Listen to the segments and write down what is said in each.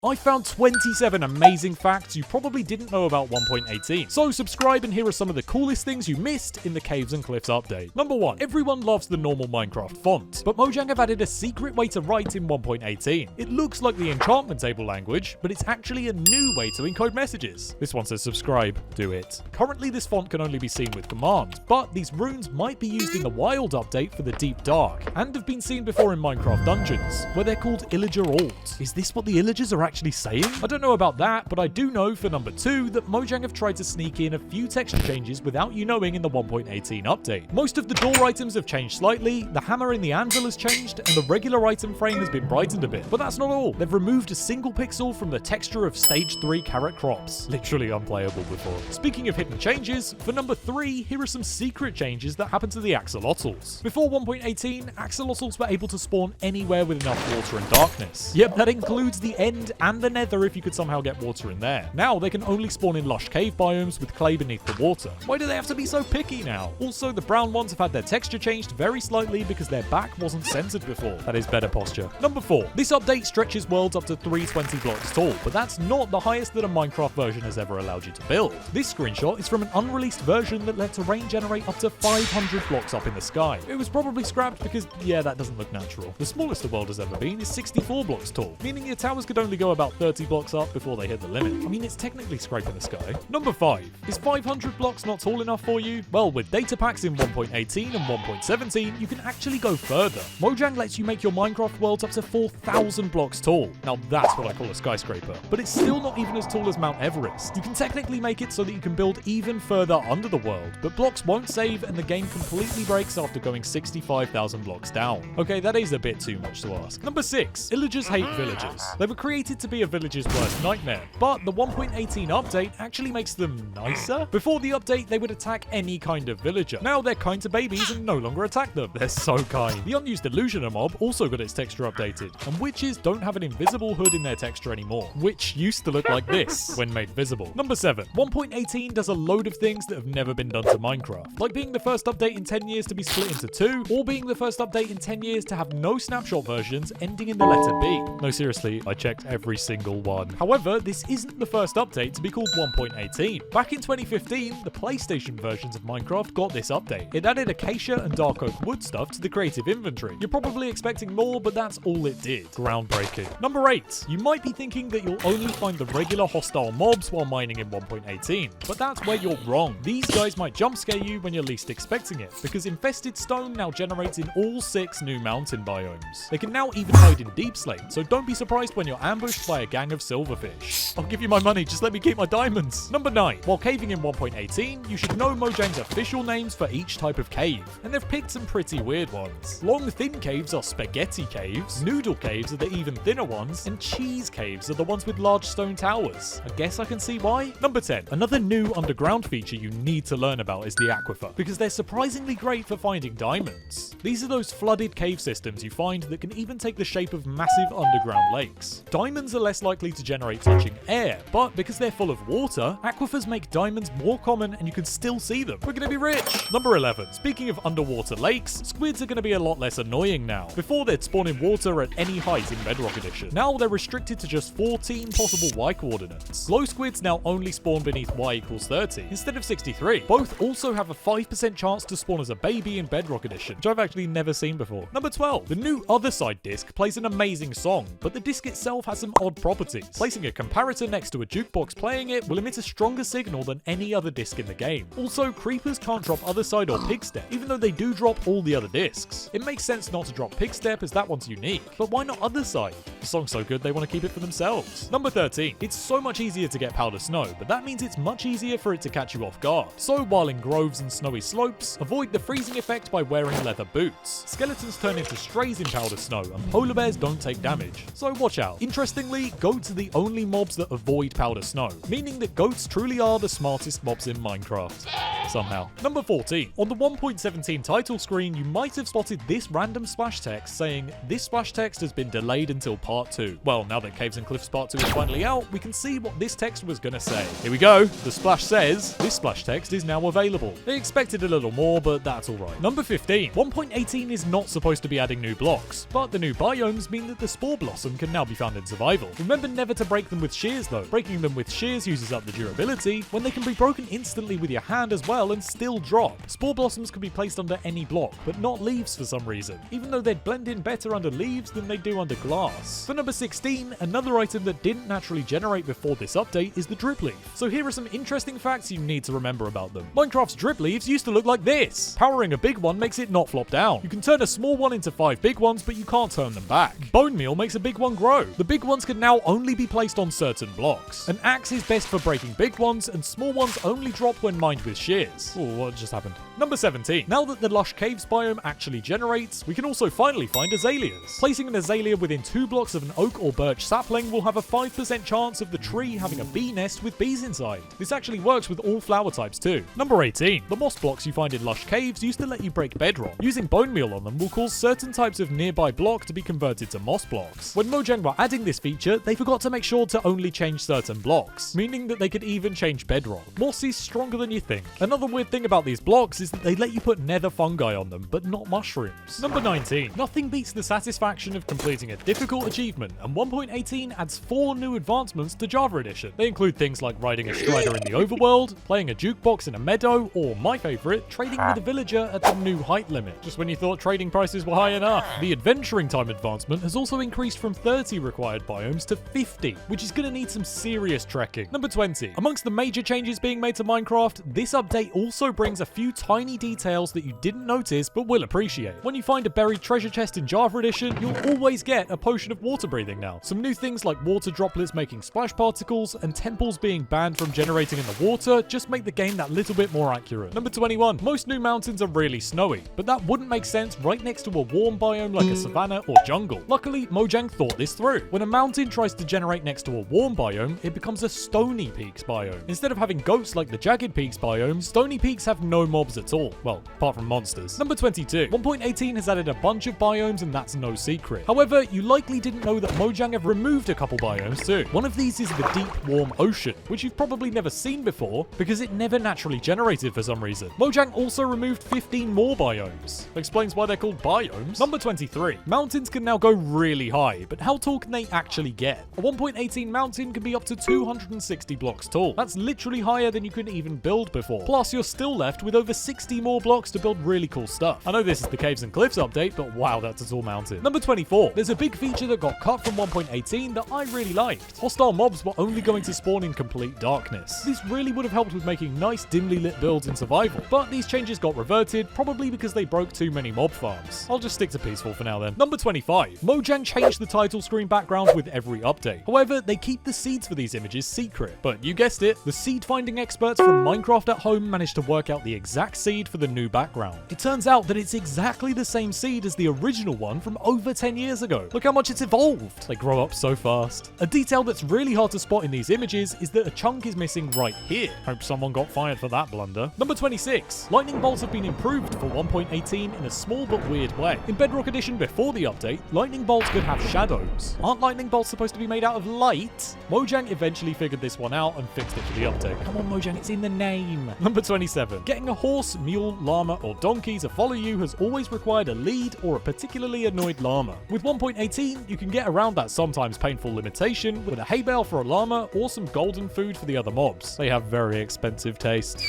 I found 27 amazing facts you probably didn't know about 1.18. So subscribe and here are some of the coolest things you missed in the Caves and Cliffs update. Number 1. Everyone loves the normal Minecraft font, but Mojang have added a secret way to write in 1.18. It looks like the enchantment table language, but it's actually a new way to encode messages. This one says subscribe, do it. Currently this font can only be seen with commands, but these runes might be used in the Wild update for the Deep Dark, and have been seen before in Minecraft dungeons, where they're called Illager Alt. Is this what the Illagers are actually saying? I don't know about that, but I do know for number 2 that Mojang have tried to sneak in a few texture changes without you knowing in the 1.18 update. Most of the door items have changed slightly, the hammer in the anvil has changed, and the regular item frame has been brightened a bit. But that's not all. They've removed a single pixel from the texture of stage 3 carrot crops. Literally unplayable before. Speaking of hidden changes, for number 3, here are some secret changes that happen to the axolotls. Before 1.18, axolotls were able to spawn anywhere with enough water and darkness. Yep, that includes the end and the nether if you could somehow get water in there. Now they can only spawn in lush cave biomes with clay beneath the water. Why do they have to be so picky now? Also, the brown ones have had their texture changed very slightly because their back wasn't centered before. That is better posture. Number 4. This update stretches worlds up to 320 blocks tall, but that's not the highest that a Minecraft version has ever allowed you to build. This screenshot is from an unreleased version that let terrain generate up to 500 blocks up in the sky. It was probably scrapped because, yeah, that doesn't look natural. The smallest the world has ever been is 64 blocks tall, meaning your towers could only go about 30 blocks up before they hit the limit. I mean, it's technically scraping the sky. Number 5. Is 500 blocks not tall enough for you? Well, with data packs in 1.18 and 1.17, you can actually go further. Mojang lets you make your Minecraft worlds up to 4,000 blocks tall. Now that's what I call a skyscraper. But it's still not even as tall as Mount Everest. You can technically make it so that you can build even further under the world, but blocks won't save and the game completely breaks after going 65,000 blocks down. Okay, that is a bit too much to ask. Number 6. Illagers hate villagers. They were created to be a villager's worst nightmare, but the 1.18 update actually makes them nicer. Before the update, they would attack any kind of villager. Now they're kind to babies and no longer attack them. They're so kind. The unused illusioner mob also got its texture updated, and witches don't have an invisible hood in their texture anymore, which used to look like this when made visible. Number 7. 1.18 does a load of things that have never been done to Minecraft, like being the first update in 10 years to be split into 2, or being the first update in 10 years to have no snapshot versions ending in the letter B. No, seriously, I checked every single one. However, this isn't the first update to be called 1.18. Back in 2015, the PlayStation versions of Minecraft got this update. It added acacia and dark oak wood stuff to the creative inventory. You're probably expecting more, but that's all it did. Groundbreaking. Number 8. You might be thinking that you'll only find the regular hostile mobs while mining in 1.18, but that's where you're wrong. These guys might jump scare you when you're least expecting it, because infested stone now generates in all 6 new mountain biomes. They can now even hide in deep slate, so don't be surprised when you're ambushed by a gang of silverfish. I'll give you my money, just let me keep my diamonds. Number 9. While caving in 1.18, you should know Mojang's official names for each type of cave, and they've picked some pretty weird ones. Long thin caves are spaghetti caves, noodle caves are the even thinner ones, and cheese caves are the ones with large stone towers. I guess I can see why. Number 10. Another new underground feature you need to learn about is the aquifer, because they're surprisingly great for finding diamonds. These are those flooded cave systems you find that can even take the shape of massive underground lakes. Diamonds are less likely to generate touching air, but because they're full of water, aquifers make diamonds more common and you can still see them. We're gonna be rich! Number 11. Speaking of underwater lakes, squids are gonna be a lot less annoying now. Before they'd spawn in water at any height in Bedrock Edition. Now they're restricted to just 14 possible Y coordinates. Glow squids now only spawn beneath Y equals 30 instead of 63. Both also have a 5% chance to spawn as a baby in Bedrock Edition, which I've actually never seen before. Number 12. The new Otherside disc plays an amazing song, but the disc itself has some odd properties. Placing a comparator next to a jukebox playing it will emit a stronger signal than any other disc in the game. Also, creepers can't drop Otherside or Pigstep, even though they do drop all the other discs. It makes sense not to drop Pigstep as that one's unique, but why not Otherside? The song's so good they want to keep it for themselves. Number 13. It's so much easier to get powder snow, but that means it's much easier for it to catch you off guard. So while in groves and snowy slopes, avoid the freezing effect by wearing leather boots. Skeletons turn into strays in powder snow, and polar bears don't take damage, so watch out. Interestingly, goats are the only mobs that avoid powder snow, meaning that goats truly are the smartest mobs in Minecraft. somehow. Number 14. On the 1.17 title screen, you might have spotted this random splash text saying, "This splash text has been delayed until part 2. Well, now that Caves and Cliffs part 2 is finally out, we can see what this text was gonna say. Here we go. The splash says, "This splash text is now available." They expected a little more, but that's alright. Number 15. 1.18 is not supposed to be adding new blocks, but the new biomes mean that the Spore Blossom can now be found in survival. Remember never to break them with shears though. Breaking them with shears uses up the durability, when they can be broken instantly with your hand as well and still drop. Spore Blossoms can be placed under any block, but not leaves for some reason, even though they'd blend in better under leaves than they do under glass. For number 16, another item that didn't naturally generate before this update is the drip leaf. So here are some interesting facts you need to remember about them. Minecraft's drip leaves used to look like this. Powering a big one makes it not flop down. You can turn a small one into 5 big ones, but you can't turn them back. Bone meal makes a big one grow. The big ones can now only be placed on certain blocks. An axe is best for breaking big ones, and small ones only drop when mined with shears. Oh, what just happened? Number 17. Now that the Lush Caves biome actually generates, we can also finally find azaleas. Placing an azalea within 2 blocks of an oak or birch sapling will have a 5% chance of the tree having a bee nest with bees inside. This actually works with all flower types too. Number 18. The moss blocks you find in Lush Caves used to let you break bedrock. Using bone meal on them will cause certain types of nearby block to be converted to moss blocks. When Mojang were adding this feature, they forgot to make sure to only change certain blocks, meaning that they could even change bedrock. Moss is stronger than you think. Another weird thing about these blocks is that they let you put nether fungi on them, but not mushrooms. Number 19. Nothing beats the satisfaction of completing a difficult achievement, and 1.18 adds 4 new advancements to Java Edition. They include things like riding a strider in the overworld, playing a jukebox in a meadow, or my favorite, trading with a villager at the new height limit. Just when you thought trading prices were high enough. The adventuring time advancement has also increased from 30 required biomes to 50, which is gonna need some serious trekking. Number 20. Amongst the major changes being made to Minecraft, this update also brings a few tiny details that you didn't notice but will appreciate. When you find a buried treasure chest in Java Edition, you'll always get a potion of water breathing now. Some new things like water droplets making splash particles and temples being banned from generating in the water just make the game that little bit more accurate. Number 21. Most new mountains are really snowy, but that wouldn't make sense right next to a warm biome like a savanna or jungle. Luckily, Mojang thought this through. When a mountain tries to generate next to a warm biome, it becomes a stony peaks biome. Instead of having goats like the jagged peaks biome, stony peaks have no mobs at all. Well, apart from monsters. Number 22. 1.18 has added a bunch of biomes and that's no secret. However, you likely didn't know that Mojang have removed a couple biomes too. One of these is the deep warm ocean, which you've probably never seen before because it never naturally generated for some reason. Mojang also removed 15 more biomes. Explains why they're called biomes. Number 23. Mountains can now go really high, but how tall can they actually get? A 1.18 mountain can be up to 260 blocks tall. That's literally higher than you could even build before. Plus, you're still left with over 60 more blocks to build really cool stuff. I know this is the Caves and Cliffs update, but wow, that's a tall mountain. Number 24. There's a big feature that got cut from 1.18 that I really liked. Hostile mobs were only going to spawn in complete darkness. This really would have helped with making nice dimly lit builds in survival, but these changes got reverted, probably because they broke too many mob farms. I'll just stick to peaceful for now then. Number 25. Mojang changed the title screen background with every update. However, they keep the seeds for these images secret. But you guessed it, the seed finding experts from Minecraft at Home managed to work out the exact seed for the new background. It turns out that it's exactly the same seed as the original one from over 10 years ago. Look how much it's evolved. They grow up so fast. A detail that's really hard to spot in these images is that a chunk is missing right here. Hope someone got fired for that blunder. Number 26. Lightning bolts have been improved for 1.18 in a small but weird way. In Bedrock Edition before the update, lightning bolts could have shadows. Aren't lightning bolts supposed to be made out of light? Mojang eventually figured this one out and fixed it for the update. Come on Mojang, it's in the name. Number 27. Getting a horse, mule, llama, or donkey to follow you has always required a lead or a particularly annoyed llama. With 1.18, you can get around that sometimes painful limitation with a hay bale for a llama or some golden food for the other mobs. They have very expensive taste.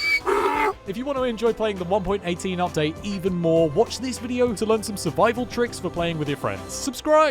If you want to enjoy playing the 1.18 update even more, watch this video to learn some survival tricks for playing with your friends. Subscribe!